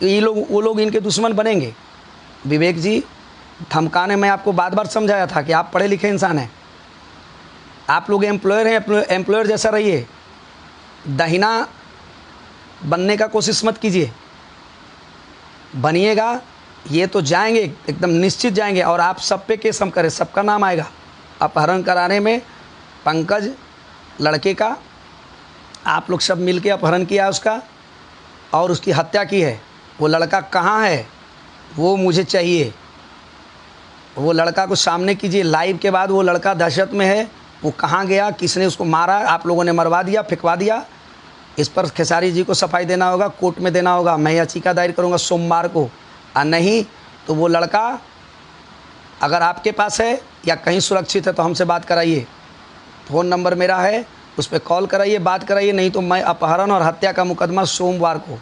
वो लोग इनके दुश्मन बनेंगे। विवेक जी, धमकाने में आपको बार बार समझाया था कि आप पढ़े लिखे इंसान हैं, आप लोग एम्प्लॉयर हैं, एम्प्लॉयर जैसा रहिए। दहीना बनने का कोशिश मत कीजिए, बनिएगा ये तो जाएंगे, एकदम निश्चित जाएंगे। और आप सब पे केस हम करें, सबका नाम आएगा। अपहरण कराने में पंकज लड़के का, आप लोग सब मिलके अपहरण किया उसका और उसकी हत्या की है। वो लड़का कहाँ है, वो मुझे चाहिए। वो लड़का को सामने कीजिए। लाइव के बाद वो लड़का दहशत में है, वो कहाँ गया, किसने उसको मारा, आप लोगों ने मरवा दिया, फेंकवा दिया। इस पर खेसारी जी को सफाई देना होगा, कोर्ट में देना होगा। मैं याचिका दायर करूँगा सोमवार को, और नहीं तो वो लड़का अगर आपके पास है या कहीं सुरक्षित है तो हमसे बात कराइए। फ़ोन नंबर मेरा है, उस पर कॉल कराइए, बात कराइए। नहीं तो मैं अपहरण और हत्या का मुकदमा सोमवार को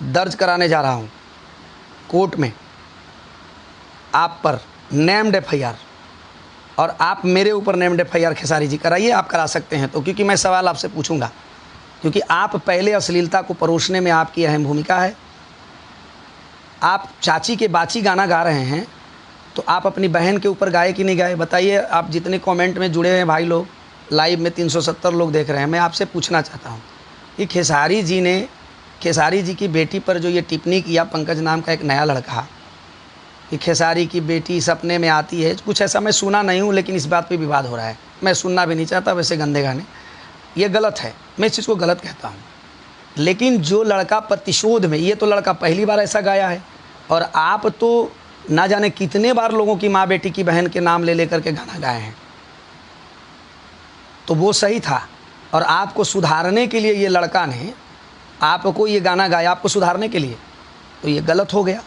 दर्ज कराने जा रहा हूँ कोर्ट में, आप पर नेम्ड FIR, और आप मेरे ऊपर नेम्ड FIR खेसारी जी कराइए। आप करा सकते हैं तो, क्योंकि मैं सवाल आपसे पूछूंगा, क्योंकि आप पहले अश्लीलता को परोसने में आपकी अहम भूमिका है। आप चाची के बाची गाना गा रहे हैं, तो आप अपनी बहन के ऊपर गाए कि नहीं गाए, बताइए। आप जितने कमेंट में जुड़े हैं भाई लोग, लाइव में 370 लोग देख रहे हैं, मैं आपसे पूछना चाहता हूँ कि खेसारी जी ने, खेसारी जी की बेटी पर जो ये टिप्पणी किया, पंकज नाम का एक नया लड़का, कि खेसारी की बेटी सपने में आती है, कुछ ऐसा मैं सुना नहीं हूँ, लेकिन इस बात पे विवाद हो रहा है। मैं सुनना भी नहीं चाहता वैसे गंदे गाने, ये गलत है, मैं इस चीज़ को गलत कहता हूँ। लेकिन जो लड़का प्रतिशोध में, ये तो लड़का पहली बार ऐसा गाया है, और आप तो ना जाने कितने बार लोगों की माँ बेटी की बहन के नाम ले लेकर के गाना गाए हैं। तो वो सही था, और आपको सुधारने के लिए ये लड़का ने आपको ये गाना गाया आपको सुधारने के लिए, तो ये गलत हो गया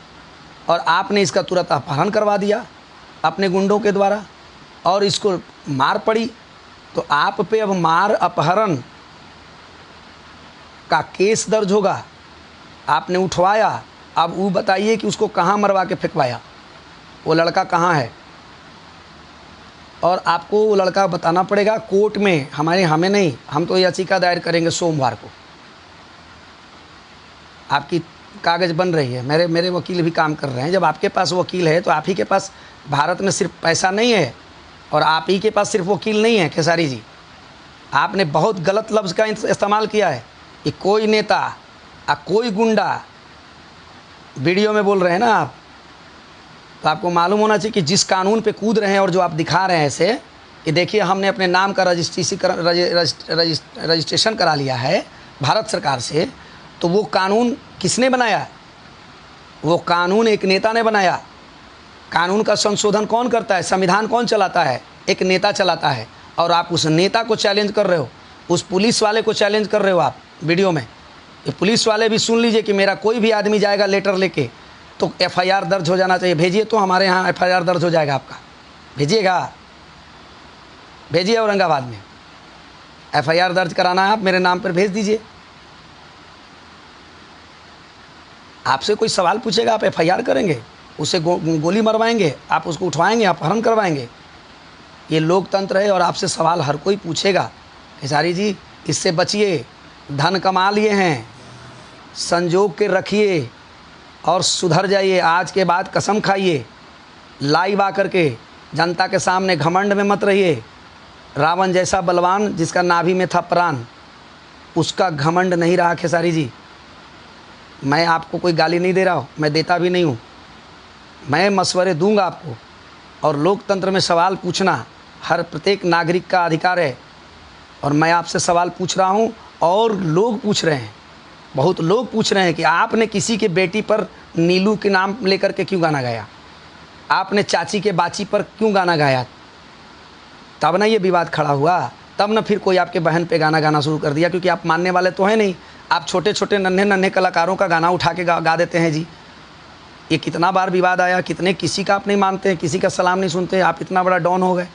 और आपने इसका तुरंत अपहरण करवा दिया अपने गुंडों के द्वारा और इसको मार पड़ी। तो आप पे अब मार अपहरण का केस दर्ज होगा। आपने उठवाया, अब वो बताइए कि उसको कहाँ मरवा के फेंकवाया, वो लड़का कहाँ है, और आपको वो लड़का बताना पड़ेगा कोर्ट में। हमें नहीं, हम तो याचिका दायर करेंगे सोमवार को। आपकी कागज़ बन रही है, मेरे वकील भी काम कर रहे हैं। जब आपके पास वकील है तो आप ही के पास भारत में सिर्फ पैसा नहीं है और आप ही के पास सिर्फ वकील नहीं है। खेसारी जी, आपने बहुत गलत लफ्ज़ का इस्तेमाल किया है कि कोई नेता कोई गुंडा, वीडियो में बोल रहे हैं ना आप, तो आपको मालूम होना चाहिए कि जिस कानून पे कूद रहे हैं और जो आप दिखा रहे हैं ऐसे कि देखिए हमने अपने नाम का रजिस्ट्रेशन करा लिया है भारत सरकार से, तो वो कानून किसने बनाया? वो कानून एक नेता ने बनाया। कानून का संशोधन कौन करता है? संविधान कौन चलाता है? एक नेता चलाता है। और आप उस नेता को चैलेंज कर रहे हो, उस पुलिस वाले को चैलेंज कर रहे हो आप वीडियो में। ये पुलिस वाले भी सुन लीजिए कि मेरा कोई भी आदमी जाएगा लेटर लेके तो एफआईआर दर्ज हो जाना चाहिए। भेजिए तो हमारे यहाँ एफआईआर दर्ज हो जाएगा आपका। भेजिएगा, भेजिए औरंगाबाद में एफआईआर दर्ज कराना है, आप मेरे नाम पर भेज दीजिए। आपसे कोई सवाल पूछेगा आप एफआईआर करेंगे, उसे गोली मरवाएंगे, आप उसको उठवाएंगे, अपहरण करवाएंगे। ये लोकतंत्र है और आपसे सवाल हर कोई पूछेगा। खेसारी जी, इससे बचिए। धन कमा लिए हैं, संजोग के रखिए और सुधर जाइए। आज के बाद कसम खाइए, लाइव आकर के जनता के सामने घमंड में मत रहिए। रावण जैसा बलवान जिसका नाभि में था प्राण, उसका घमंड नहीं रहा खेसारी जी। मैं आपको कोई गाली नहीं दे रहा हूँ, मैं देता भी नहीं हूँ, मैं मशवरे दूंगा आपको। और लोकतंत्र में सवाल पूछना हर प्रत्येक नागरिक का अधिकार है। और मैं आपसे सवाल पूछ रहा हूँ और लोग पूछ रहे हैं, बहुत लोग पूछ रहे हैं कि आपने किसी के बेटी पर नीलू के नाम लेकर के क्यों गाना गाया, आपने चाची के बाची पर क्यों गाना गाया। तब ना ये विवाद खड़ा हुआ, तब ना फिर कोई आपके बहन पे गाना गाना शुरू कर दिया, क्योंकि आप मानने वाले तो हैं नहीं। आप छोटे छोटे नन्हे नन्हे कलाकारों का गाना उठा के गा देते हैं जी। ये कितना बार विवाद आया, कितने किसी का आप नहीं मानते, किसी का सलाम नहीं सुनते, आप इतना बड़ा डॉन हो गए।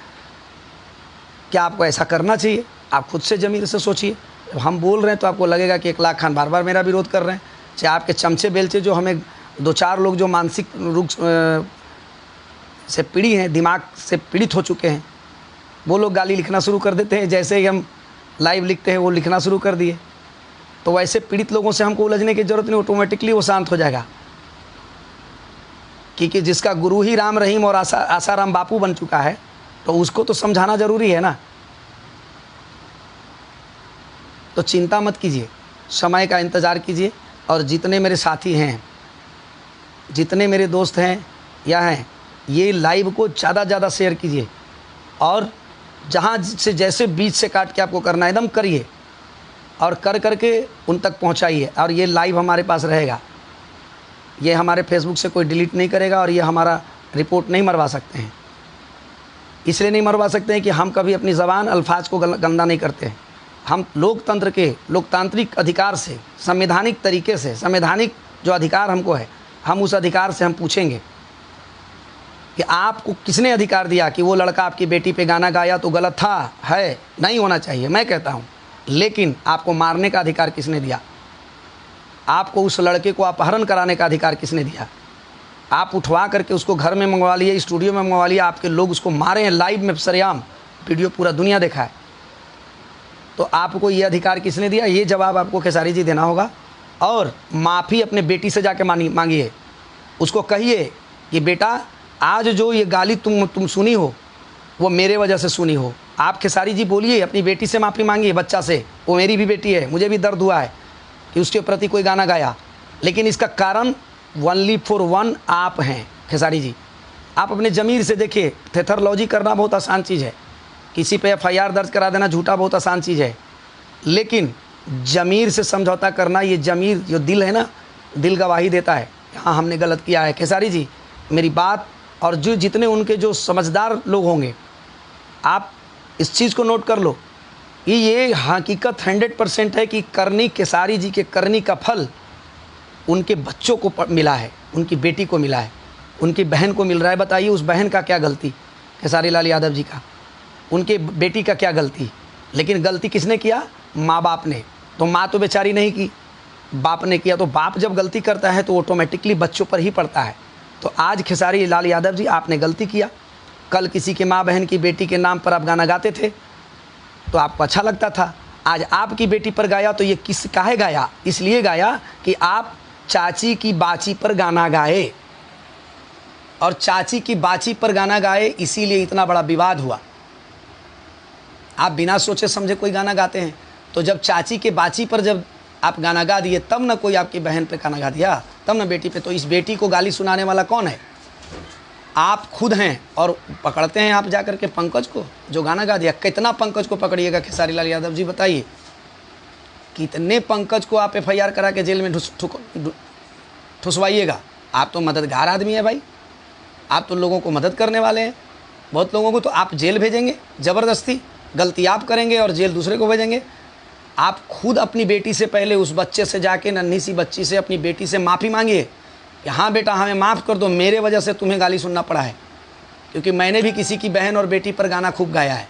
क्या आपको ऐसा करना चाहिए? आप खुद से ज़मीर से सोचिए। हम बोल रहे हैं तो आपको लगेगा कि इकलाक खान बार बार मेरा विरोध कर रहे हैं। चाहे आपके चमचे बेलचे जो हमें दो चार लोग जो मानसिक रूप से पीड़ी हैं, दिमाग से पीड़ित हो चुके हैं, वो लोग गाली लिखना शुरू कर देते हैं। जैसे ही हम लाइव लिखते हैं वो लिखना शुरू कर दिए। तो वैसे पीड़ित लोगों से हमको उलझने की ज़रूरत नहीं, ऑटोमेटिकली वो शांत हो जाएगा। क्योंकि जिसका गुरु ही राम रहीम और आसाराम बापू बन चुका है, तो उसको तो समझाना ज़रूरी है ना। तो चिंता मत कीजिए, समय का इंतज़ार कीजिए। और जितने मेरे साथी हैं, जितने मेरे दोस्त हैं या हैं, ये लाइव को ज़्यादा शेयर कीजिए और जहाँ से जैसे बीच से काट के आपको करना है एकदम करिए और कर करके उन तक पहुँचाइए। और ये लाइव हमारे पास रहेगा, ये हमारे फेसबुक से कोई डिलीट नहीं करेगा और ये हमारा रिपोर्ट नहीं मरवा सकते हैं। इसलिए नहीं मरवा सकते हैं कि हम कभी अपनी ज़बान अल्फाज को गंदा नहीं करते हैं। हम लोकतंत्र के लोकतांत्रिक अधिकार से, संवैधानिक तरीके से, संवैधानिक जो अधिकार हमको है, हम उस अधिकार से हम पूछेंगे कि आपको किसने अधिकार दिया कि वो लड़का आपकी बेटी पे गाना गाया तो गलत था, है, नहीं होना चाहिए, मैं कहता हूँ। लेकिन आपको मारने का अधिकार किसने दिया? आपको उस लड़के को अपहरण कराने का अधिकार किसने दिया? आप उठवा करके उसको घर में मंगवा लिए, स्टूडियो में मंगवा लिए, आपके लोग उसको मारे हैं लाइव में, सरेआम वीडियो पूरा दुनिया देखा है। तो आपको ये अधिकार किसने दिया? ये जवाब आपको खेसारी जी देना होगा। और माफ़ी अपने बेटी से जाके मांगिए, उसको कहिए कि बेटा आज जो ये गाली तुम सुनी हो वो मेरे वजह से सुनी हो। आप खेसारी जी बोलिए, अपनी बेटी से माफ़ी मांगिए, बच्चा से। वो मेरी भी बेटी है, मुझे भी दर्द हुआ है कि उसके प्रति कोई गाना गाया, लेकिन इसका कारण ओनली फॉर वन आप हैं खेसारी जी। आप अपने ज़मीर से देखिए। थेथरलॉजी करना बहुत आसान चीज़ है, किसी पे एफआईआर दर्ज करा देना झूठा बहुत आसान चीज़ है, लेकिन ज़मीर से समझौता करना, ये ज़मीर जो दिल है ना, दिल गवाही देता है हाँ हमने गलत किया है। खेसारी जी मेरी बात, और जो जितने उनके जो समझदार लोग होंगे, आप इस चीज़ को नोट कर लो ये हकीकत 100% है कि करनी केसारी जी के करनी का फल उनके बच्चों को मिला है, उनकी बेटी को मिला है, उनकी बहन को मिल रहा है। बताइए उस बहन का क्या गलती, खेसारी लाल यादव जी का, उनके बेटी का क्या गलती। लेकिन गलती किसने किया? माँ बाप ने। तो माँ तो बेचारी नहीं की, बाप ने किया। तो बाप जब गलती करता है तो ऑटोमेटिकली बच्चों पर ही पड़ता है। तो आज खेसारी लाल यादव जी आपने गलती किया। कल किसी के माँ बहन की बेटी के नाम पर आप गाना गाते थे तो आपको अच्छा लगता था। आज आपकी बेटी पर गाया तो ये किस काहे गाया? इसलिए गाया कि आप चाची की बाची पर गाना गाए, और चाची की बाची पर गाना गाए इसीलिए इतना बड़ा विवाद हुआ। आप बिना सोचे समझे कोई गाना गाते हैं, तो जब चाची के बाची पर जब आप गाना गा दिए तब ना कोई आपकी बहन पे गाना गा दिया, तब ना बेटी पे। तो इस बेटी को गाली सुनाने वाला कौन है? आप खुद हैं। और पकड़ते हैं आप जाकर के पंकज को जो गाना गा दिया। कितना पंकज को पकड़िएगा खेसारी लाल यादव जी, बताइए कितने पंकज को आप FIR करा के जेल में ठुसवाइएगा? आप तो मददगार आदमी है भाई, आप तो लोगों को मदद करने वाले हैं। बहुत लोगों को तो आप जेल भेजेंगे ज़बरदस्ती, गलती आप करेंगे और जेल दूसरे को भेजेंगे। आप खुद अपनी बेटी से पहले उस बच्चे से जाके, नन्ही सी बच्ची से, अपनी बेटी से माफ़ी मांगिए कि हाँ बेटा हमें माफ़ कर दो, मेरे वजह से तुम्हें गाली सुनना पड़ा है, क्योंकि मैंने भी किसी की बहन और बेटी पर गाना खूब गाया है।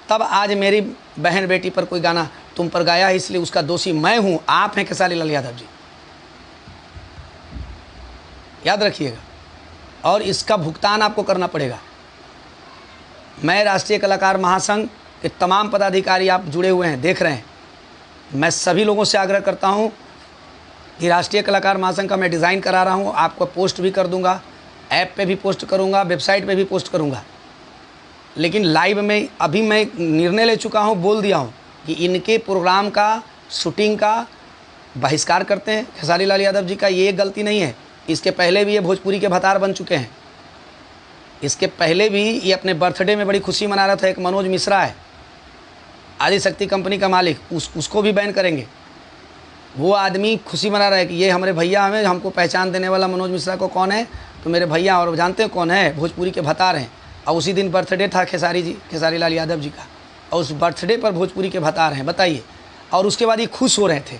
तब आज मेरी बहन बेटी पर कोई गाना तुम पर गाया है, इसलिए उसका दोषी मैं हूँ, आप हैं खेसारी लाल यादव जी, याद रखिएगा। और इसका भुगतान आपको करना पड़ेगा। मैं राष्ट्रीय कलाकार महासंघ के तमाम पदाधिकारी आप जुड़े हुए हैं, देख रहे हैं। मैं सभी लोगों से आग्रह करता हूं कि राष्ट्रीय कलाकार महासंघ का मैं डिज़ाइन करा रहा हूं, आपको पोस्ट भी कर दूंगा, ऐप पे भी पोस्ट करूंगा, वेबसाइट पे भी पोस्ट करूंगा। लेकिन लाइव में अभी मैं निर्णय ले चुका हूं, बोल दिया हूं कि इनके प्रोग्राम का, शूटिंग का बहिष्कार करते हैं। खेसारी लाल यादव जी का ये गलती नहीं है, इसके पहले भी ये भोजपुरी के भतार बन चुके हैं। इसके पहले भी ये अपने बर्थडे में बड़ी खुशी मना रहा था। एक मनोज मिश्रा है, आदिशक्ति कंपनी का मालिक, उसको भी बैन करेंगे। वो आदमी खुशी मना रहा है कि ये हमारे भैया, हमें हमको पहचान देने वाला मनोज मिश्रा को कौन है, तो मेरे भैया, और जानते हैं कौन है, भोजपुरी के भतार हैं। और उसी दिन बर्थडे था खेसारी लाल यादव जी का, और उस बर्थडे पर भोजपुरी के भतार हैं, बताइए। और उसके बाद ये खुश हो रहे थे।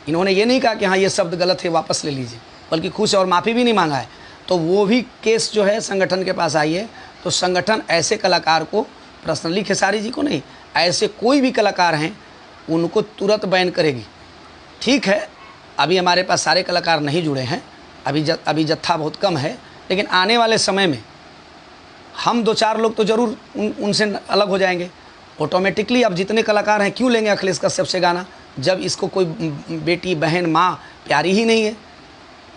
इन्होंने ये नहीं कहा कि हाँ ये शब्द गलत है, वापस ले लीजिए, बल्कि खुश है और माफ़ी भी नहीं मांगा है। तो वो भी केस जो है संगठन के पास आई है। तो संगठन ऐसे कलाकार को, पर्सनली खेसारी जी को नहीं, ऐसे कोई भी कलाकार हैं उनको तुरंत बैन करेगी। ठीक है, अभी हमारे पास सारे कलाकार नहीं जुड़े हैं, अभी जत्था बहुत कम है, लेकिन आने वाले समय में हम 2-4 लोग तो ज़रूर उनसे अलग हो जाएंगे ऑटोमेटिकली। अब जितने कलाकार हैं, क्यों लेंगे अखिलेश कश्यप से गाना जब इसको कोई बेटी, बहन, माँ प्यारी ही नहीं है?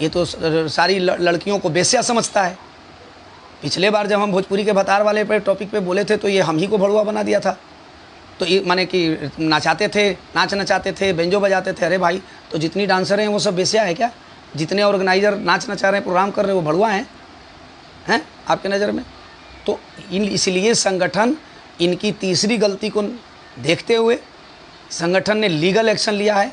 ये तो सारी लड़कियों को बेस्या समझता है। पिछले बार जब हम भोजपुरी के भतार वाले पे टॉपिक पे बोले थे तो ये हम ही को भड़ुआ बना दिया था। तो ये माने कि नचाते थे, नाच नचाते थे, बेंजो बजाते थे। अरे भाई, तो जितनी डांसर हैं वो सब बेस्या है क्या? जितने ऑर्गेनाइज़र नाच नचा रहे हैं, प्रोग्राम कर रहे हैं, वो भड़ुआ हैं आपके नज़र में? तो इसलिए संगठन इनकी तीसरी गलती को देखते हुए संगठन ने लीगल एक्शन लिया है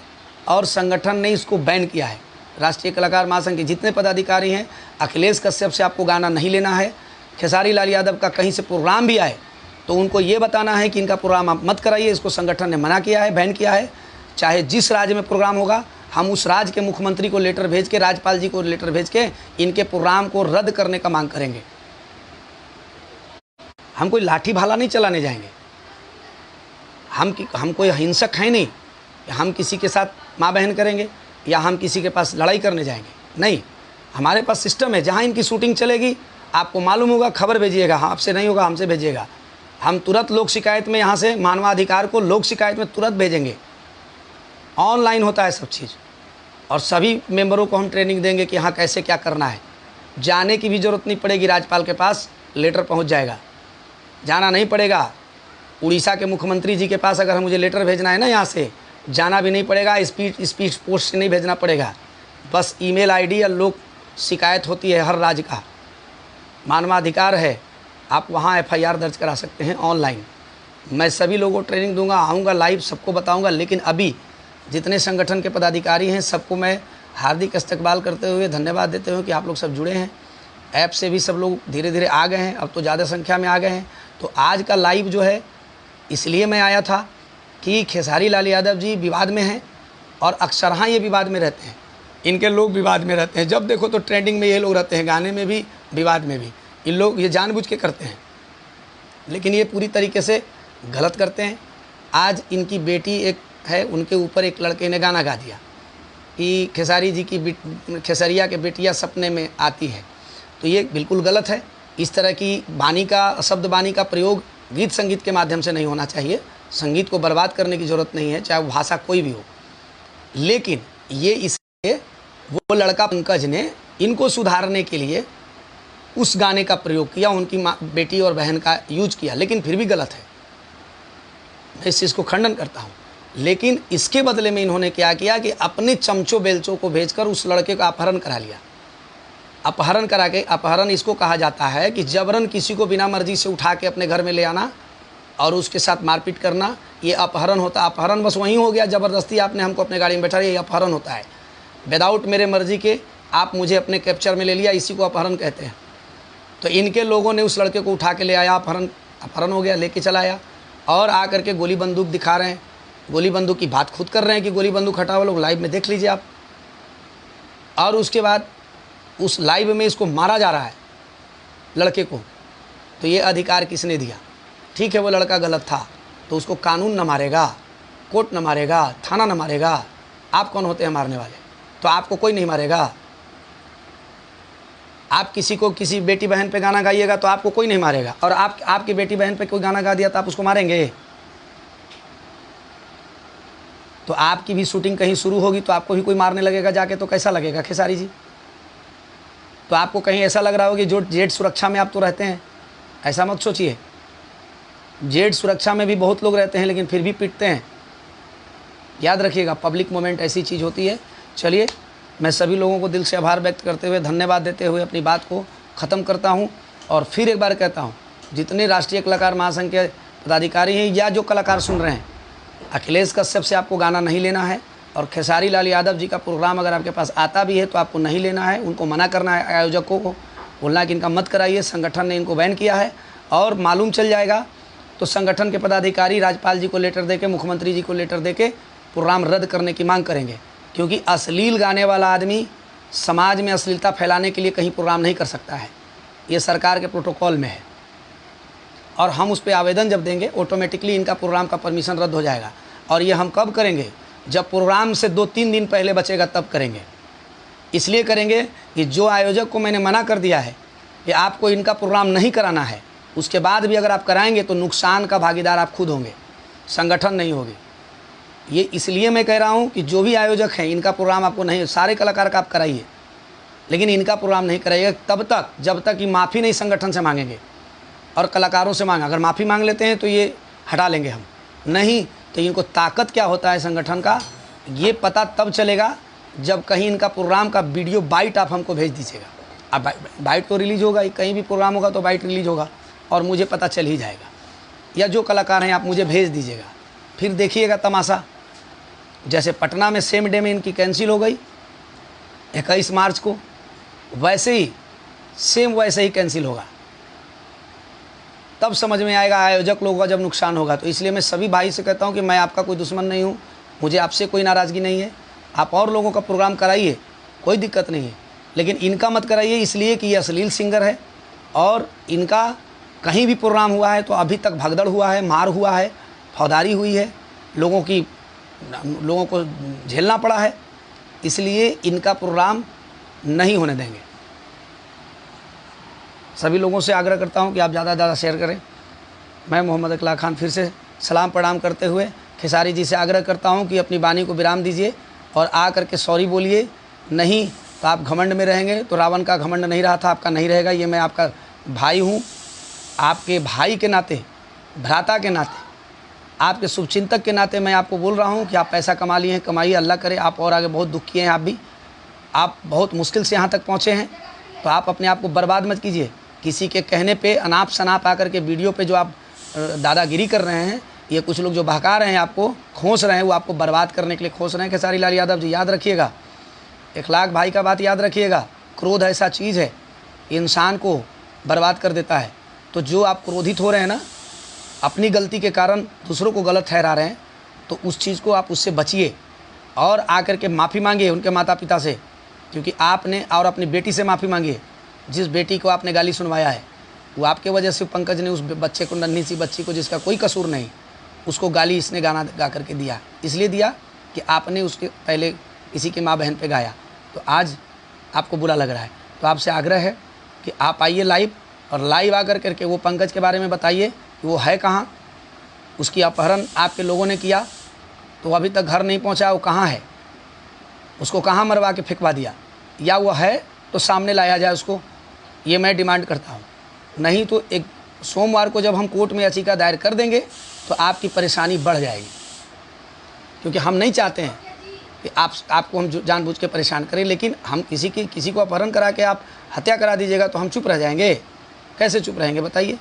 और संगठन ने इसको बैन किया है। राष्ट्रीय कलाकार महासंघ के जितने पदाधिकारी हैं, अखिलेश कश्यप से आपको गाना नहीं लेना है। खेसारी लाल यादव का कहीं से प्रोग्राम भी आए तो उनको ये बताना है कि इनका प्रोग्राम आप मत कराइए। इसको संगठन ने मना किया है, बैन किया है। चाहे जिस राज्य में प्रोग्राम होगा, हम उस राज्य के मुख्यमंत्री को लेटर भेज के, राज्यपाल जी को लेटर भेज के इनके प्रोग्राम को रद्द करने का मांग करेंगे। हम कोई लाठी भाला नहीं चलाने जाएंगे, हम कोई हिंसक हैं नहीं, हम किसी के साथ माँ बहन करेंगे या हम किसी के पास लड़ाई करने जाएंगे, नहीं। हमारे पास सिस्टम है, जहाँ इनकी शूटिंग चलेगी आपको मालूम होगा, खबर भेजिएगा, हाँ आपसे नहीं होगा हमसे भेजिएगा। हम तुरंत लोक शिकायत में, यहाँ से मानवाधिकार को लोक शिकायत में तुरंत भेजेंगे। ऑनलाइन होता है सब चीज़, और सभी मेंबरों को हम ट्रेनिंग देंगे कि हाँ कैसे क्या करना है। जाने की भी ज़रूरत नहीं पड़ेगी, राज्यपाल के पास लेटर पहुँच जाएगा, जाना नहीं पड़ेगा। उड़ीसा के मुख्यमंत्री जी के पास अगर मुझे लेटर भेजना है ना, यहाँ से जाना भी नहीं पड़ेगा, स्पीड पोस्ट से नहीं भेजना पड़ेगा। बस ईमेल आईडी या लोक शिकायत होती है हर राज्य का, मानवाधिकार है, आप वहाँ FIR दर्ज करा सकते हैं ऑनलाइन। मैं सभी लोगों को ट्रेनिंग दूंगा, आऊँगा लाइव, सबको बताऊँगा। लेकिन अभी जितने संगठन के पदाधिकारी हैं सबको मैं हार्दिक इस्तकबाल करते हुए धन्यवाद देते हुए कि आप लोग सब जुड़े हैं। ऐप से भी सब लोग धीरे धीरे आ गए हैं, अब तो ज़्यादा संख्या में आ गए हैं। तो आज का लाइव जो है इसलिए मैं आया था कि खेसारी लाल यादव जी विवाद में हैं और अक्सर हाँ ये विवाद में रहते हैं, इनके लोग विवाद में रहते हैं। जब देखो तो ट्रेंडिंग में ये लोग रहते हैं, गाने में भी विवाद में भी। इन लोग ये जानबूझ के करते हैं, लेकिन ये पूरी तरीके से गलत करते हैं। आज इनकी बेटी एक है, उनके ऊपर एक लड़के ने गाना गा दिया कि खेसारी जी की खेसरिया के बेटियाँ सपने में आती है, तो ये बिल्कुल गलत है। इस तरह की बानी का शब्द बानी का प्रयोग गीत संगीत के माध्यम से नहीं होना चाहिए। संगीत को बर्बाद करने की ज़रूरत नहीं है, चाहे वो भाषा कोई भी हो। लेकिन ये इसलिए वो लड़का पंकज ने इनको सुधारने के लिए उस गाने का प्रयोग किया, उनकी माँ बेटी और बहन का यूज किया, लेकिन फिर भी गलत है। मैं इस चीज़ को खंडन करता हूँ। लेकिन इसके बदले में इन्होंने क्या किया कि अपने चमचों बेलचों को भेजकर उस लड़के का अपहरण करा लिया। अपहरण करा के, अपहरण इसको कहा जाता है कि जबरन किसी को बिना मर्जी से उठा के अपने घर में ले आना और उसके साथ मारपीट करना, ये अपहरण होता है। अपहरण बस वहीं हो गया, ज़बरदस्ती आपने हमको अपने गाड़ी में बैठा दिया, ये अपहरण होता है। विदाउट मेरे मर्जी के आप मुझे अपने कैप्चर में ले लिया, इसी को अपहरण कहते हैं। तो इनके लोगों ने उस लड़के को उठा के ले आया, अपहरण हो गया, लेके चला आया और आकर के गोली बंदूक दिखा रहे हैं। गोली बंदूक की बात खुद कर रहे हैं कि गोली बंदूक हटाओ, लोग लाइव में देख लीजिए आप। और उसके बाद उस लाइव में इसको मारा जा रहा है लड़के को। तो ये अधिकार किसने दिया? ठीक है, वो लड़का गलत था तो उसको कानून न मारेगा, कोर्ट न मारेगा, थाना न मारेगा। आप कौन होते हैं मारने वाले? तो आपको कोई नहीं मारेगा। आप किसी को, किसी बेटी बहन पे गाना गाइएगा तो आपको कोई नहीं मारेगा, और आपकी बेटी बहन पे कोई गाना गा दिया तो आप उसको मारेंगे? तो आपकी भी शूटिंग कहीं शुरू होगी तो आपको भी कोई मारने लगेगा जाके, तो कैसा लगेगा खेसारी जी? तो आपको कहीं ऐसा लग रहा होगा कि जो जेड सुरक्षा में आप तो रहते हैं, ऐसा मत सोचिए। जेड सुरक्षा में भी बहुत लोग रहते हैं लेकिन फिर भी पिटते हैं। याद रखिएगा, पब्लिक मोमेंट ऐसी चीज़ होती है। चलिए, मैं सभी लोगों को दिल से आभार व्यक्त करते हुए, धन्यवाद देते हुए अपनी बात को ख़त्म करता हूं। और फिर एक बार कहता हूं, जितने राष्ट्रीय कलाकार महासंघ के पदाधिकारी हैं या जो कलाकार सुन रहे हैं, अखिलेश कश्यप से आपको गाना नहीं लेना है। और खेसारी लाल यादव जी का प्रोग्राम अगर आपके पास आता भी है तो आपको नहीं लेना है, उनको मना करना है। आयोजकों को बोलना है कि इनका मत कराइए, संगठन ने इनको बैन किया है। और मालूम चल जाएगा तो संगठन के पदाधिकारी राज्यपाल जी को लेटर देके, मुख्यमंत्री जी को लेटर देके प्रोग्राम रद्द करने की मांग करेंगे। क्योंकि अश्लील गाने वाला आदमी समाज में अश्लीलता फैलाने के लिए कहीं प्रोग्राम नहीं कर सकता है, ये सरकार के प्रोटोकॉल में है। और हम उस पर आवेदन जब देंगे, ऑटोमेटिकली इनका प्रोग्राम का परमिशन रद्द हो जाएगा। और ये हम कब करेंगे? जब प्रोग्राम से 2-3 दिन पहले बचेगा तब करेंगे। इसलिए करेंगे कि जो आयोजक को मैंने मना कर दिया है कि आपको इनका प्रोग्राम नहीं कराना है, उसके बाद भी अगर आप कराएंगे तो नुकसान का भागीदार आप खुद होंगे, संगठन नहीं होगी। ये इसलिए मैं कह रहा हूँ कि जो भी आयोजक हैं, इनका प्रोग्राम आपको नहीं, सारे कलाकार का आप कराइए, लेकिन इनका प्रोग्राम नहीं कराइएगा तब तक जब तक कि माफ़ी नहीं संगठन से मांगेंगे और कलाकारों से मांगा। अगर माफ़ी मांग लेते हैं तो ये हटा लेंगे हम, नहीं तो इनको ताकत क्या होता है संगठन का ये पता तब चलेगा जब कहीं इनका प्रोग्राम का वीडियो बाइट आप हमको भेज दीजिएगा। अब बाइट तो रिलीज़ होगा ही, कहीं भी प्रोग्राम होगा तो बाइट रिलीज़ होगा और मुझे पता चल ही जाएगा। या जो कलाकार हैं आप मुझे भेज दीजिएगा, फिर देखिएगा तमाशा। जैसे पटना में सेम डे में इनकी कैंसिल हो गई 21 मार्च को, वैसे ही सेम वैसे ही कैंसिल होगा। तब समझ में आएगा आयोजक लोगों का जब नुकसान होगा। तो इसलिए मैं सभी भाई से कहता हूं कि मैं आपका कोई दुश्मन नहीं हूं, मुझे आपसे कोई नाराज़गी नहीं है। आप और लोगों का प्रोग्राम कराइए, कोई दिक्कत नहीं है, लेकिन इनका मत कराइए, इसलिए कि ये अश्लील सिंगर है और इनका कहीं भी प्रोग्राम हुआ है तो अभी तक भगदड़ हुआ है, मार हुआ है, फौदारी हुई है, लोगों को झेलना पड़ा है। इसलिए इनका प्रोग्राम नहीं होने देंगे। सभी लोगों से आग्रह करता हूं कि आप ज़्यादा से ज़्यादा शेयर करें। मैं मोहम्मद अकला खान फिर से सलाम प्रणाम करते हुए खेसारी जी से आग्रह करता हूं कि अपनी वाणी को विराम दीजिए और आ करके सॉरी बोलिए। नहीं तो आप घमंड में रहेंगे, तो रावण का घमंड नहीं रहा था, आपका नहीं रहेगा। ये मैं आपका भाई हूँ, आपके भाई के नाते, भ्राता के नाते, आपके शुभचिंतक के नाते मैं आपको बोल रहा हूँ कि आप पैसा कमा लिए हैं, कमाइए, अल्लाह करे आप और आगे बहुत दुख किए हैं। आप भी, आप बहुत मुश्किल से यहाँ तक पहुँचे हैं, तो आप अपने आप को बर्बाद मत कीजिए। किसी के कहने पे अनाप शनाप आकर के वीडियो पे जो आप दादागिरी कर रहे हैं, ये कुछ लोग जो बहका रहे हैं, आपको खोस रहे हैं, वो आपको बर्बाद करने के लिए खोस रहे हैं। खेसारी लाल यादव जी याद रखिएगा, इखलाक भाई का बात याद रखिएगा। क्रोध ऐसा चीज़ है, इंसान को बर्बाद कर देता है। तो जो आप क्रोधित हो रहे हैं ना, अपनी गलती के कारण दूसरों को गलत ठहरा रहे हैं, तो उस चीज़ को आप उससे बचिए और आकर के माफ़ी मांगिए उनके माता पिता से, क्योंकि आपने और अपनी बेटी से माफ़ी मांगिए। जिस बेटी को आपने गाली सुनवाया है वो आपके वजह से पंकज ने उस बच्चे को, नन्ही सी बच्ची को जिसका कोई कसूर नहीं, उसको गाली इसने गाना गा करके दिया, इसलिए दिया कि आपने उसके पहले किसी की माँ बहन पे गाया, तो आज आपको बुरा लग रहा है। तो आपसे आग्रह है कि आप आइए लाइव, और लाइव आकर करके वो पंकज के बारे में बताइए कि वो है कहाँ, उसकी अपहरण आपके लोगों ने किया तो अभी तक घर नहीं पहुँचा, वो कहाँ है, उसको कहाँ मरवा के फेंकवा दिया, या वो है तो सामने लाया जाए उसको, ये मैं डिमांड करता हूँ। नहीं तो एक सोमवार को जब हम कोर्ट में याचिका दायर कर देंगे तो आपकी परेशानी बढ़ जाएगी, क्योंकि हम नहीं चाहते हैं कि आपको हम जानबूझ के परेशान करें, लेकिन हम किसी को अपहरण करा के आप हत्या करा दीजिएगा तो हम चुप रह जाएंगे? कैसे चुप रहेंगे बताइए?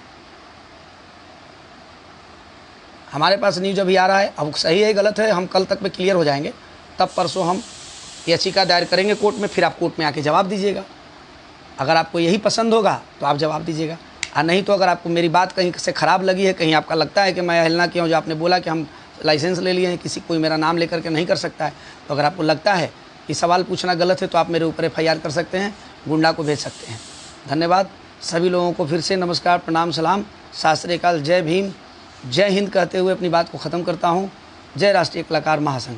हमारे पास न्यूज अभी आ रहा है, अब सही है गलत है हम कल तक में क्लियर हो जाएंगे, तब परसों हम याचिका दायर करेंगे कोर्ट में, फिर आप कोर्ट में आके जवाब दीजिएगा। अगर आपको यही पसंद होगा तो आप जवाब दीजिएगा, और नहीं तो अगर आपको मेरी बात कहीं से ख़राब लगी है, कहीं आपका लगता है कि मैं अवहेलना किया हूँ, जो आपने बोला कि हम लाइसेंस ले लिए हैं, किसी कोई मेरा नाम लेकर के नहीं कर सकता है, तो अगर आपको लगता है कि सवाल पूछना गलत है तो आप मेरे ऊपर FIR कर सकते हैं, गुंडा को भेज सकते हैं। धन्यवाद सभी लोगों को, फिर से नमस्कार, प्रणाम, सलाम, सत श्री अकाल, जय भीम, जय हिंद कहते हुए अपनी बात को ख़त्म करता हूँ। जय राष्ट्रीय कलाकार महासंघ।